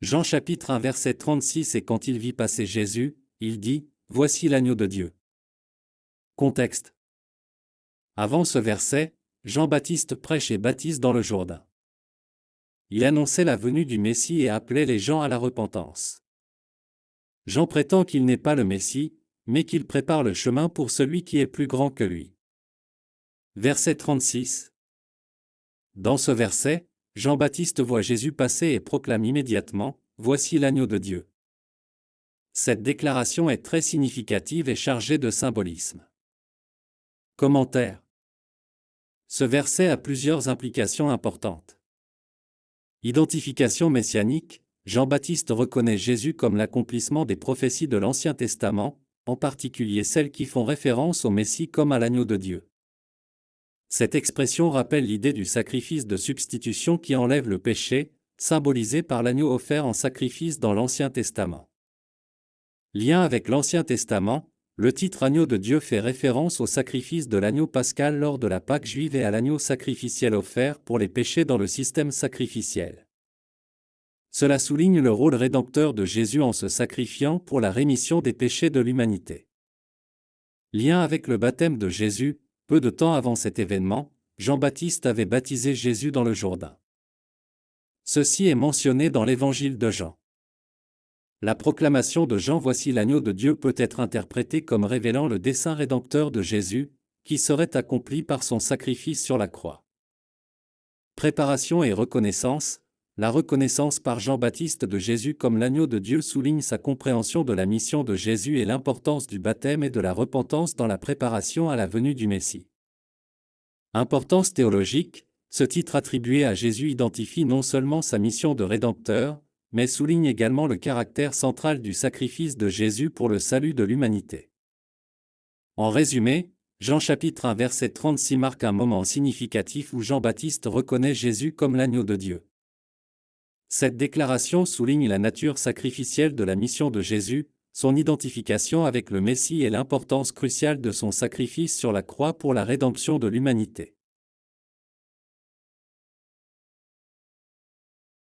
Jean chapitre 1 verset 36. Et quand il vit passer Jésus, il dit, « Voici l'agneau de Dieu. » Contexte. Avant ce verset, Jean-Baptiste prêche et baptise dans le Jourdain. Il annonçait la venue du Messie et appelait les gens à la repentance. Jean prétend qu'il n'est pas le Messie, mais qu'il prépare le chemin pour celui qui est plus grand que lui. Verset 36. Dans ce verset, Jean-Baptiste voit Jésus passer et proclame immédiatement, « Voici l'agneau de Dieu. » Cette déclaration est très significative et chargée de symbolisme. Commentaire. Ce verset a plusieurs implications importantes. Identification messianique, Jean-Baptiste reconnaît Jésus comme l'accomplissement des prophéties de l'Ancien Testament, en particulier celles qui font référence au Messie comme à l'agneau de Dieu. Cette expression rappelle l'idée du sacrifice de substitution qui enlève le péché, symbolisé par l'agneau offert en sacrifice dans l'Ancien Testament. Lien avec l'Ancien Testament, le titre agneau de Dieu fait référence au sacrifice de l'agneau pascal lors de la Pâque juive et à l'agneau sacrificiel offert pour les péchés dans le système sacrificiel. Cela souligne le rôle rédempteur de Jésus en se sacrifiant pour la rémission des péchés de l'humanité. Lien avec le baptême de Jésus, peu de temps avant cet événement, Jean-Baptiste avait baptisé Jésus dans le Jourdain. Ceci est mentionné dans l'Évangile de Jean. La proclamation de Jean « Voici l'agneau de Dieu » peut être interprétée comme révélant le dessein rédempteur de Jésus, qui serait accompli par son sacrifice sur la croix. Préparation et reconnaissance. La reconnaissance par Jean-Baptiste de Jésus comme l'agneau de Dieu souligne sa compréhension de la mission de Jésus et l'importance du baptême et de la repentance dans la préparation à la venue du Messie. Importance théologique, ce titre attribué à Jésus identifie non seulement sa mission de rédempteur, mais souligne également le caractère central du sacrifice de Jésus pour le salut de l'humanité. En résumé, Jean chapitre 1 verset 36 marque un moment significatif où Jean-Baptiste reconnaît Jésus comme l'agneau de Dieu. Cette déclaration souligne la nature sacrificielle de la mission de Jésus, son identification avec le Messie et l'importance cruciale de son sacrifice sur la croix pour la rédemption de l'humanité.